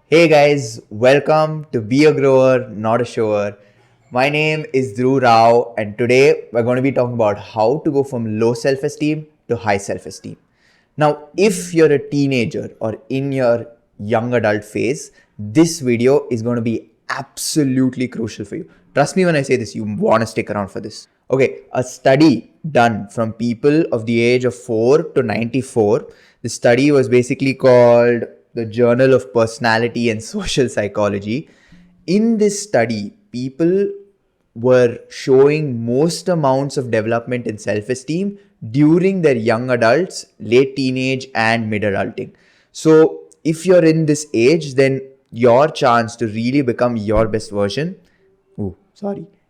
Hey guys, welcome to Be a Grower, Not a Shower. My name is Dhruv Rao, and today we're going to be talking about how to go from low self esteem to high self esteem. Now, if you're a teenager or in your young adult phase, this video is going to be absolutely crucial for you. Trust me when I say this, you want to stick around for this. Okay, a study done from people of the age of 4 to 94. The study was basically called the Journal of Personality and Social Psychology. In this study, people were showing most amounts of development in self-esteem during their young adults, late teenage and mid-adulting. So if you're in this age, then your chance to really become your best version,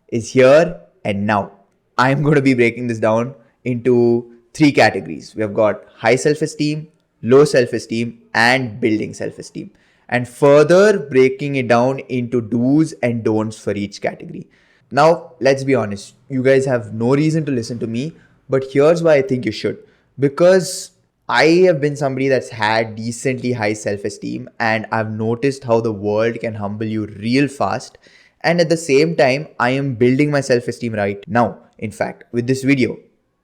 is here and now. I'm going to be breaking this down into three categories. We have got high self-esteem, low self-esteem, and building self-esteem. And further breaking it down into do's and don'ts for each category. Now, let's be honest. You guys have no reason to listen to me, but here's why I think you should. Because I have been somebody that's had decently high self-esteem, and I've noticed how the world can humble you real fast. And at the same time, I am building my self-esteem right now. In fact, with this video,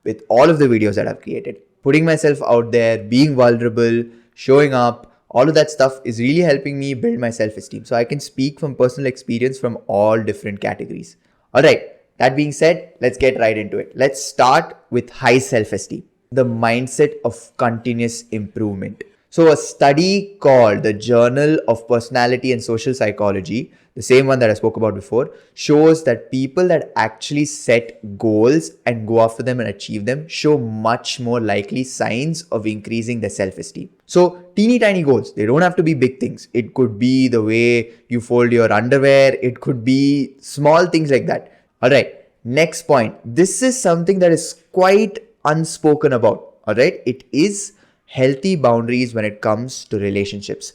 with all of the videos that I've created, putting myself out there, being vulnerable, showing up, all of that stuff is really helping me build my self-esteem. So I can speak from personal experience from all different categories. All right, that being said, let's get right into it. Let's start with high self-esteem, the mindset of continuous improvement. So a study called the Journal of Personality and Social Psychology, the same one that I spoke about before, shows that people that actually set goals and go after them and achieve them show much more likely signs of increasing their self-esteem. So teeny tiny goals, they don't have to be big things. It could be the way you fold your underwear. It could be small things like that. All right, next point. This is something that is quite unspoken about. All right, it is healthy boundaries when it comes to relationships.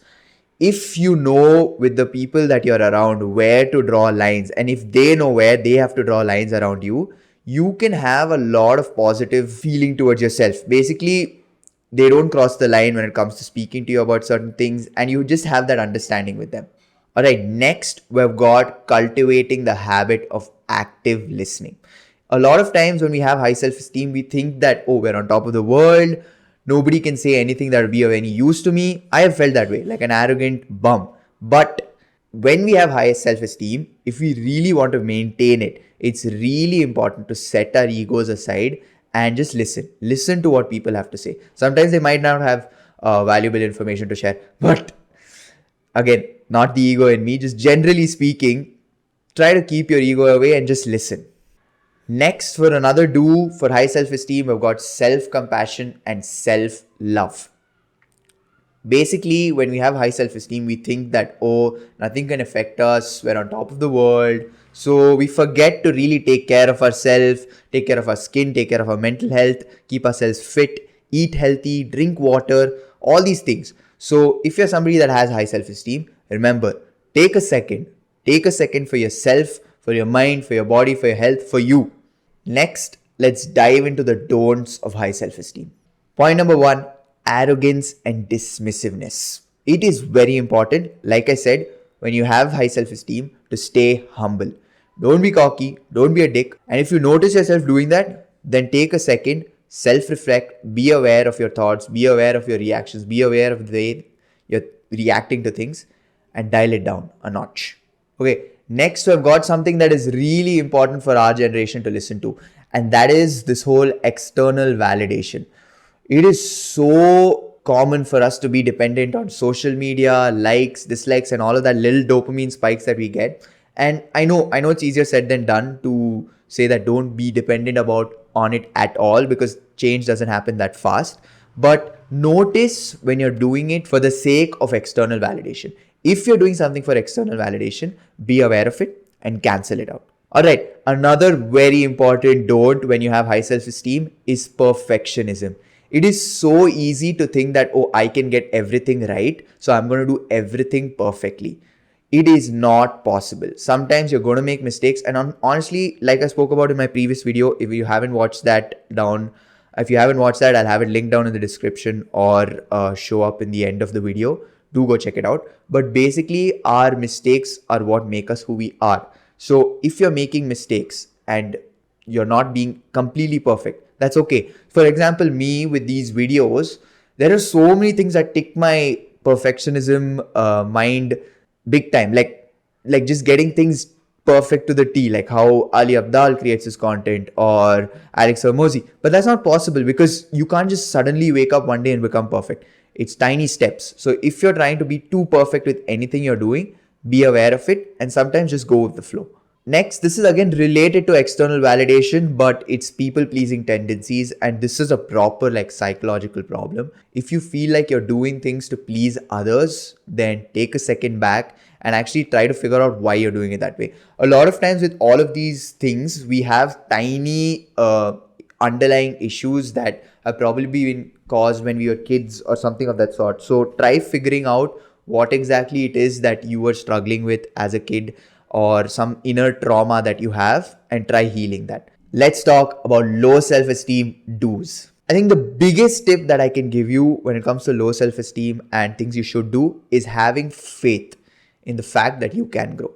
If you know with the people that you're around where to draw lines, and if they know where they have to draw lines around you, you can have a lot of positive feeling towards yourself. Basically, they don't cross the line when it comes to speaking to you about certain things, and you just have that understanding with them. All right, next we've got cultivating the habit of active listening. A lot of times when we have high self-esteem, we think that, oh, we're on top of the world. Nobody can say anything that will be of any use to me. I have felt that way, like an arrogant bum. But when we have high self-esteem, if we really want to maintain it, it's really important to set our egos aside and just listen. Listen to what people have to say. Sometimes they might not have valuable information to share, but again, not the ego in me, just generally speaking, try to keep your ego away and just listen. Next, for another do for high self-esteem, we've got self-compassion and self-love. Basically, when we have high self-esteem, we think that, oh, nothing can affect us, we're on top of the world. So we forget to really take care of ourselves, take care of our skin, take care of our mental health, keep ourselves fit, eat healthy, drink water, all these things. So if you're somebody that has high self-esteem, remember, take a second. Take a second for yourself, for your mind, for your body, for your health, for you. Next, let's dive into the don'ts of high self-esteem. Point number one, arrogance and dismissiveness. It is very important, like I said, when you have high self-esteem, to stay humble. Don't be cocky, don't be a dick. And if you notice yourself doing that, then take a second, self-reflect, be aware of your thoughts, be aware of your reactions, be aware of the way you're reacting to things, and dial it down a notch. Okay, next we've got something that is really important for our generation to listen to, and that is this whole external validation. It is so common for us to be dependent on social media, likes, dislikes, and all of that little dopamine spikes that we get. And I know it's easier said than done to say that don't be dependent about on it at all, because change doesn't happen that fast. But notice when you're doing it for the sake of external validation. If you're doing something for external validation, be aware of it and cancel it out. All right, another very important don't when you have high self-esteem is perfectionism. It is so easy to think that, oh, I can get everything right, so I'm going to do everything perfectly. It is not possible. Sometimes you're going to make mistakes, and honestly, like I spoke about in my previous video, if you haven't watched that, I'll have it linked down in the description or show up in the end of the video. Do go check it out. But basically, our mistakes are what make us who we are. So if you're making mistakes and you're not being completely perfect, that's okay. For example, me with these videos, there are so many things that tick my perfectionism mind big time. Like just getting things perfect to the T, like how Ali Abdal creates his content or Alex Hormozy. But that's not possible because you can't just suddenly wake up one day and become perfect. It's tiny steps. So if you're trying to be too perfect with anything you're doing, be aware of it and sometimes just go with the flow. Next, this is again related to external validation, but it's people pleasing tendencies. And this is a proper like psychological problem. If you feel like you're doing things to please others, then take a second back and actually try to figure out why you're doing it that way. A lot of times with all of these things, we have tiny underlying issues that have probably been caused when we were kids or something of that sort. So try figuring out what exactly it is that you were struggling with as a kid or some inner trauma that you have and try healing that. Let's talk about low self-esteem do's. I think the biggest tip that I can give you when it comes to low self-esteem and things you should do is having faith in the fact that you can grow.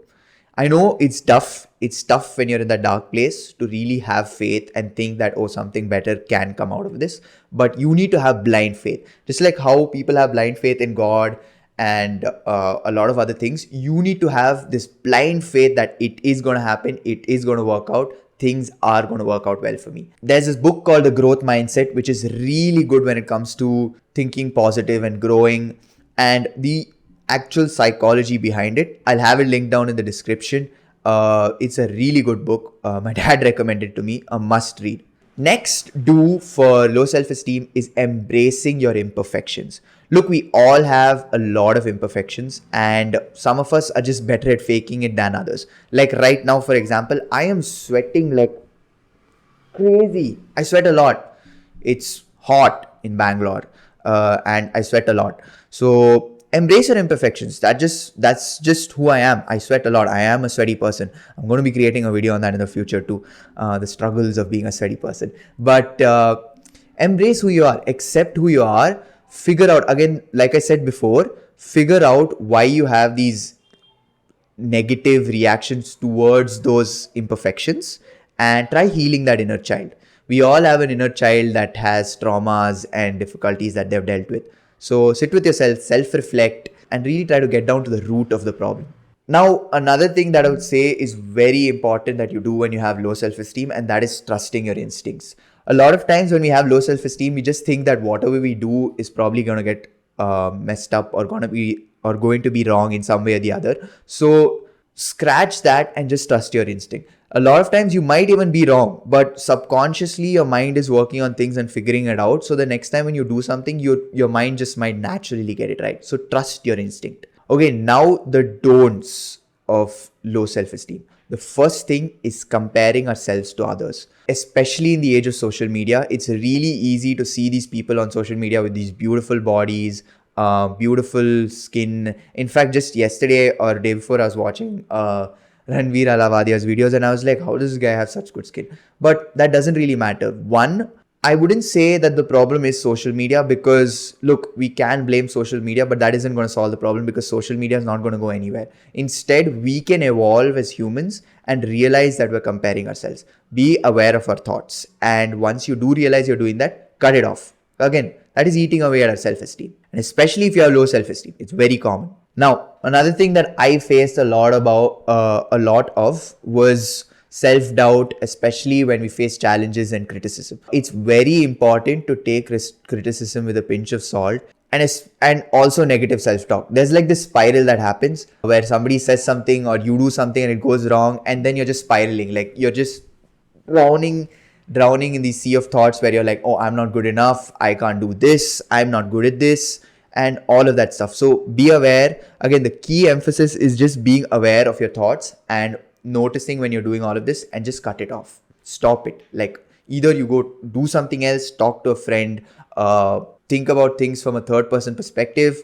I know it's tough. It's tough when you're in that dark place to really have faith and think that, oh, something better can come out of this. But you need to have blind faith. Just like how people have blind faith in God and a lot of other things, you need to have this blind faith that it is going to happen, it is going to work out, things are going to work out well for me. There's this book called The Growth Mindset, which is really good when it comes to thinking positive and growing and the actual psychology behind it. I'll have it linked down in the description. It's a really good book. My dad recommended it to me, a must read. Next, do for low self-esteem is embracing your imperfections. Look, we all have a lot of imperfections and some of us are just better at faking it than others. Like right now, for example, I am sweating like crazy. I sweat a lot. It's hot in Bangalore, and I sweat a lot. So embrace your imperfections. That's just who I am. I sweat a lot. I am a sweaty person. I'm going to be creating a video on that in the future too. The struggles of being a sweaty person. But embrace who you are. Accept who you are. Figure out again, like I said before. Figure out why you have these negative reactions towards those imperfections and try healing that inner child. We all have an inner child that has traumas and difficulties that they've dealt with. So sit with yourself, self-reflect, and really try to get down to the root of the problem. Now, another thing that I would say is very important that you do when you have low self-esteem, and that is trusting your instincts. A lot of times when we have low self-esteem, we just think that whatever we do is probably going to get messed up or going to be wrong in some way or the other. So scratch that and just trust your instinct. A lot of times you might even be wrong, but subconsciously your mind is working on things and figuring it out. So the next time when you do something, your mind just might naturally get it right. So trust your instinct. Okay, now the don'ts of low self-esteem. The first thing is comparing ourselves to others. Especially in the age of social media, it's really easy to see these people on social media with these beautiful bodies, beautiful skin. In fact, just yesterday or day before, I was watching Ranveer Alavadia's videos and I was like, how does this guy have such good skin? But that doesn't really matter. One, I wouldn't say that the problem is social media because, look, we can blame social media, but that isn't going to solve the problem because social media is not going to go anywhere. Instead, we can evolve as humans and realize that we're comparing ourselves. Be aware of our thoughts. And once you do realize you're doing that, cut it off. Again, that is eating away at our self-esteem. And especially if you have low self-esteem, it's very common. Now, another thing that I faced a lot of was self-doubt, especially when we face challenges and criticism. It's very important to take criticism with a pinch of salt and also negative self-talk. There's like this spiral that happens where somebody says something or you do something and it goes wrong and then you're just spiraling, like you're just drowning in the sea of thoughts where you're like, oh, I'm not good enough, I can't do this, I'm not good at this, and all of that stuff. So be aware. Again, the key emphasis is just being aware of your thoughts and noticing when you're doing all of this and just cut it off. Stop it. Like either you go do something else, talk to a friend, think about things from a third person perspective,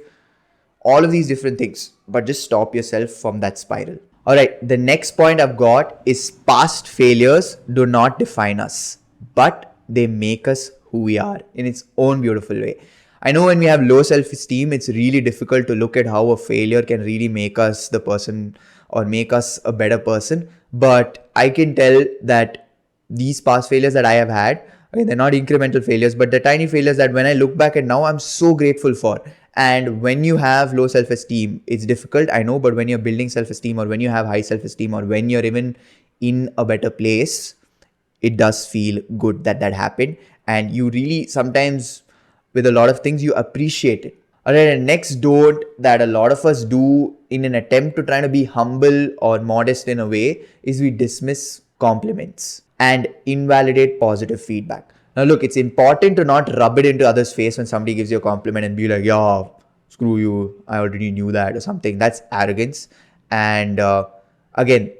all of these different things, but just stop yourself from that spiral. All right, the next point I've got is past failures do not define us, but they make us who we are in its own beautiful way. I know when we have low self-esteem, it's really difficult to look at how a failure can really make us the person or make us a better person. But I can tell that these past failures that I have had, okay, they're not incremental failures, but the tiny failures that when I look back at now, I'm so grateful for. And when you have low self-esteem, it's difficult, I know, but when you're building self-esteem, or when you have high self-esteem, or when you're even in a better place, it does feel good that that happened. And you really sometimes, with a lot of things, you appreciate it. All right, and next don't that a lot of us do in an attempt to try to be humble or modest in a way is we dismiss compliments and invalidate positive feedback. Now look, it's important to not rub it into others' face when somebody gives you a compliment and be like, yeah, screw you, I already knew that, or something. That's arrogance. And again,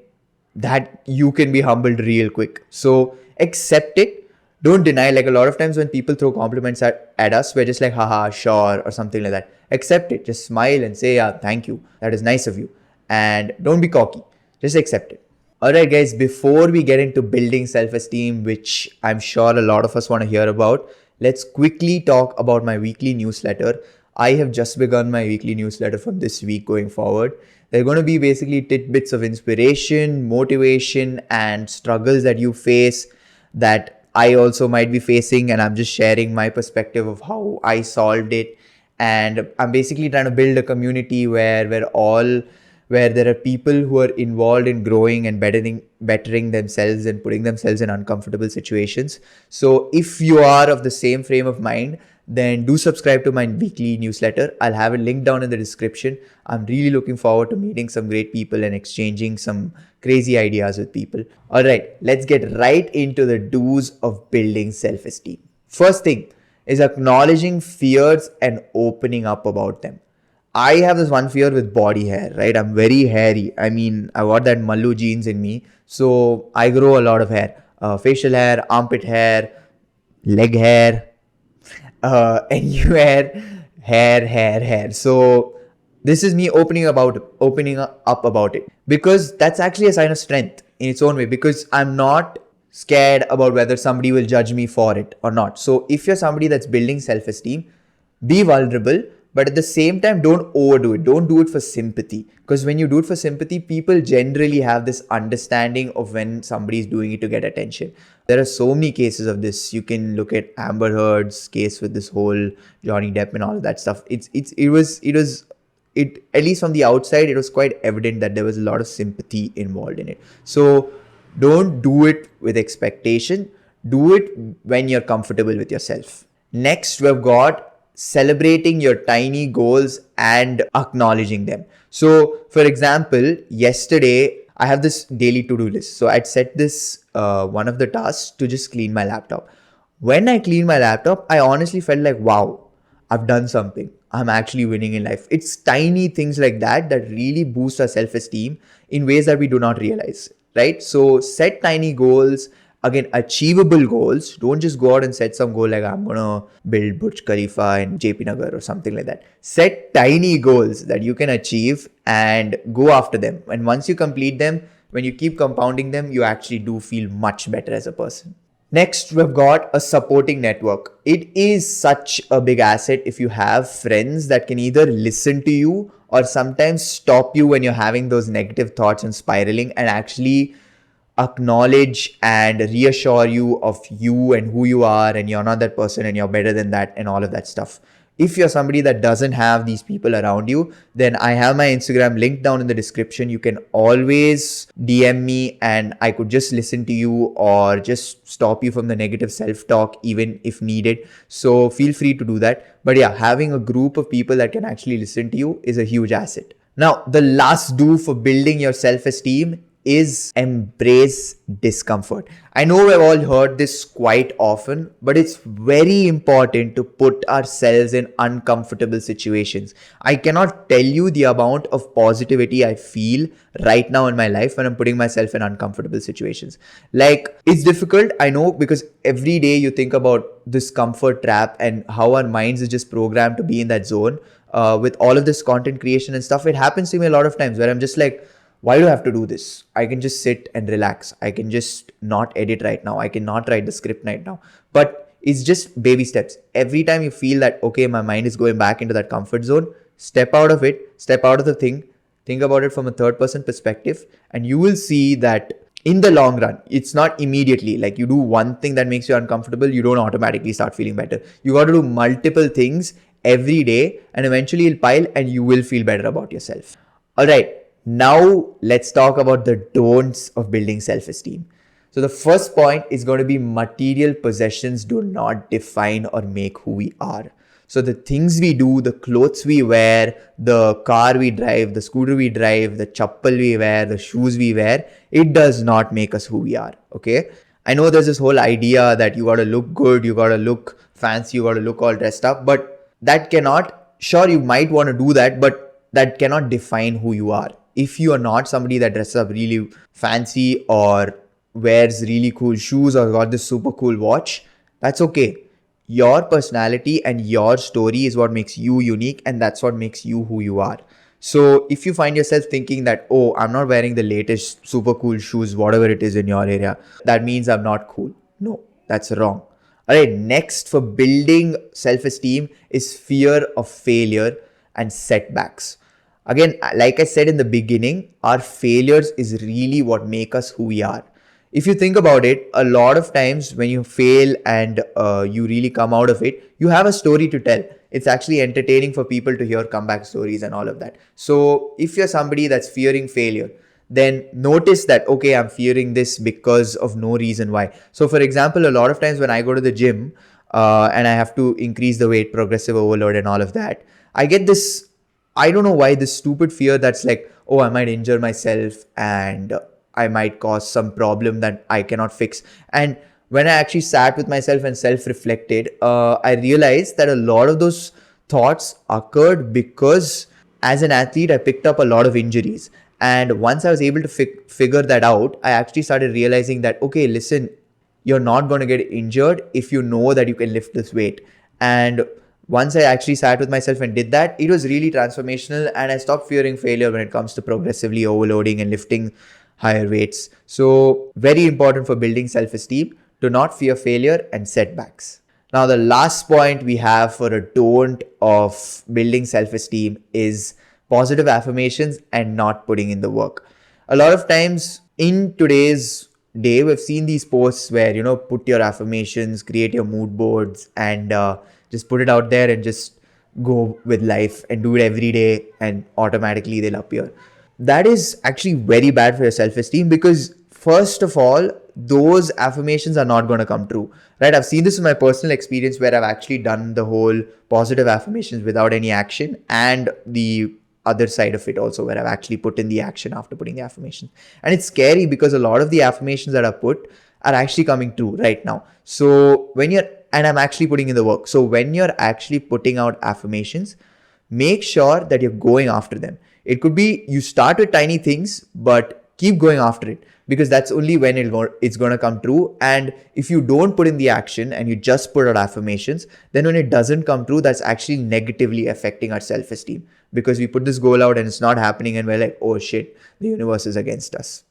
that you can be humbled real quick. So accept it. Don't deny. Like a lot of times when people throw compliments at us, we're just like, haha, sure, or something like that. Accept it. Just smile and say, yeah, thank you. That is nice of you. And don't be cocky. Just accept it. Alright, guys, before we get into building self esteem, which I'm sure a lot of us want to hear about, let's quickly talk about my weekly newsletter. I have just begun my weekly newsletter from this week going forward. They're going to be basically tidbits of inspiration, motivation, and struggles that you face that I also might be facing. And I'm just sharing my perspective of how I solved it. And I'm basically trying to build a community where where there are people who are involved in growing and bettering themselves and putting themselves in uncomfortable situations. So if you are of the same frame of mind, then do subscribe to my weekly newsletter. I'll have a link down in the description. I'm really looking forward to meeting some great people and exchanging some crazy ideas with people. All right, let's get right into the do's of building self-esteem. First thing is acknowledging fears and opening up about them. I have this one fear with body hair, right? I'm very hairy. I mean, I got that Mallu genes in me. So I grow a lot of hair. Facial hair, armpit hair, leg hair, NU hair. So this is me opening up about it, because that's actually a sign of strength in its own way, because I'm not scared about whether somebody will judge me for it or not. So if you're somebody that's building self-esteem, be vulnerable, but at the same time, don't overdo it. Don't do it for sympathy, because when you do it for sympathy, people generally have this understanding of when somebody is doing it to get attention. There are so many cases of this. You can look at Amber Heard's case with this whole Johnny Depp and all of that stuff. It at least from the outside, it was quite evident that there was a lot of sympathy involved in it. So don't do it with expectation. Do it when you're comfortable with yourself. Next, we've got celebrating your tiny goals and acknowledging them. So, for example, yesterday I have this daily to-do list. So I'd set this one of the tasks to just clean my laptop. When I cleaned my laptop, I honestly felt like, wow, I've done something. I'm actually winning in life. It's tiny things like that that really boost our self-esteem in ways that we do not realize, right? So set tiny goals. Again, achievable goals. Don't just go out and set some goal like I'm gonna build Burj Khalifa in JP Nagar or something like that. Set tiny goals that you can achieve and go after them. And once you complete them, when you keep compounding them, you actually do feel much better as a person. Next, we've got a supporting network. It is such a big asset if you have friends that can either listen to you or sometimes stop you when you're having those negative thoughts and spiraling, and actually acknowledge and reassure you of you and who you are, and you're not that person and you're better than that and all of that stuff. If you're somebody that doesn't have these people around you, then I have my Instagram link down in the description. You can always DM me and I could just listen to you or just stop you from the negative self-talk even if needed. So feel free to do that. But yeah, having a group of people that can actually listen to you is a huge asset. Now, the last do for building your self-esteem is embrace discomfort. I know we've all heard this quite often, but it's very important to put ourselves in uncomfortable situations. I cannot tell you the amount of positivity I feel right now in my life when I'm putting myself in uncomfortable situations. Like, it's difficult, I know, because every day you think about this comfort trap and how our minds is just programmed to be in that zone. With all of this content creation and stuff, it happens to me a lot of times where I'm just like, why do I have to do this? I can just sit and relax. I can just not edit right now. I cannot write the script right now. But It's just baby steps. Every time you feel that, okay, my mind is going back into that comfort zone, step out of it, step out of the thing, think about it from a third person perspective, and you will see that in the long run, it's not immediately like you do one thing that makes you uncomfortable, you don't automatically start feeling better. You got to do multiple things every day, and eventually it'll pile and you will feel better about yourself. All right, now let's talk about the don'ts of building self esteem. So, the first point is going to be material possessions do not define or make who we are. So, the things we do, the clothes we wear, the car we drive, the scooter we drive, the chappal we wear, the shoes we wear, it does not make us who we are. Okay. I know there's this whole idea that you got to look good, you got to look fancy, you got to look all dressed up, but that cannot, sure, you might want to do that, but that cannot define who you are. If you are not somebody that dresses up really fancy or wears really cool shoes or got this super cool watch, that's okay. Your personality and your story is what makes you unique, and that's what makes you who you are. So if you find yourself thinking that, oh, I'm not wearing the latest super cool shoes, whatever it is in your area, that means I'm not cool. No, that's wrong. All right, next for building self esteem is fear of failure and setbacks. Again, like I said in the beginning, our failures is really what make us who we are. If you think about it, a lot of times when you fail and you really come out of it, you have a story to tell. It's actually entertaining for people to hear comeback stories and all of that. So if you're somebody that's fearing failure, then notice that, okay, I'm fearing this because of no reason why. So for example, a lot of times when I go to the gym and I have to increase the weight, progressive overload and all of that, I get this, I don't know why, this stupid fear that's like, oh, I might injure myself and I might cause some problem that I cannot fix. And when I actually sat with myself and self-reflected, I realized that a lot of those thoughts occurred because as an athlete, I picked up a lot of injuries. And once I was able to figure that out, I actually started realizing that, okay, listen, you're not going to get injured if you know that you can lift this weight. And once I actually sat with myself and did that, it was really transformational, and I stopped fearing failure when it comes to progressively overloading and lifting higher weights. So very important for building self-esteem to not fear failure and setbacks. Now, the last point we have for a don't of building self-esteem is positive affirmations and not putting in the work. A lot of times in today's day, we've seen these posts where, put your affirmations, create your mood boards, and just put it out there and just go with life and do it every day and automatically they'll appear. That is actually very bad for your self-esteem because first of all, those affirmations are not going to come true, right? I've seen this in my personal experience where I've actually done the whole positive affirmations without any action, and the other side of it also where I've actually put in the action after putting the affirmation. And it's scary because a lot of the affirmations that I put are actually coming true right now. So and I'm actually putting in the work. So when you're actually putting out affirmations, make sure that you're going after them. It could be you start with tiny things, but keep going after it, because that's only when it's going to come true. And if you don't put in the action and you just put out affirmations, then when it doesn't come true, that's actually negatively affecting our self-esteem, because we put this goal out and it's not happening and we're like, oh shit, the universe is against us.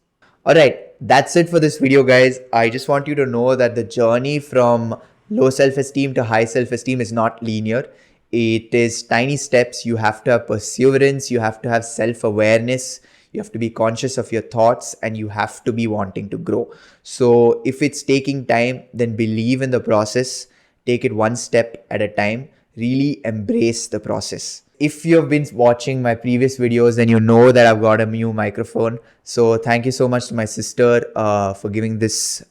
All right, that's it for this video, guys. I just want you to know that the journey from low self-esteem to high self-esteem is not linear. It is tiny steps. You have to have perseverance. You have to have self-awareness. You have to be conscious of your thoughts, and you have to be wanting to grow. So if it's taking time, then believe in the process. Take it one step at a time. Really embrace the process. If you've been watching my previous videos, then you know that I've got a new microphone. So thank you so much to my sister for gifting this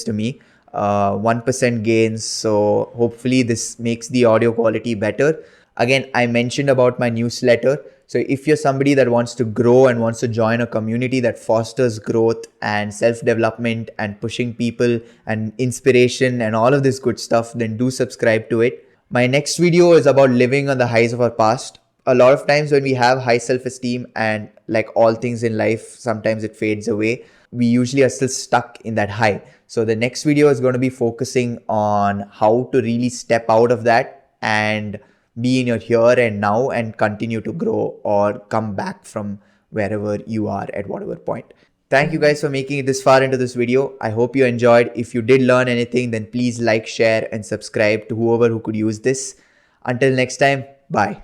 to me. 1% gains. So hopefully this makes the audio quality better. Again, I mentioned about my newsletter. So if you're somebody that wants to grow and wants to join a community that fosters growth and self-development and pushing people and inspiration and all of this good stuff, then do subscribe to it. My next video is about living on the highs of our past. A lot of times when we have high self-esteem, and like all things in life, sometimes it fades away, we usually are still stuck in that high. So the next video is going to be focusing on how to really step out of that and be in your here and now and continue to grow or come back from wherever you are at whatever point. Thank you guys for making it this far into this video. I hope you enjoyed. If you did learn anything, then please like, share, and subscribe to whoever who could use this. Until next time, bye.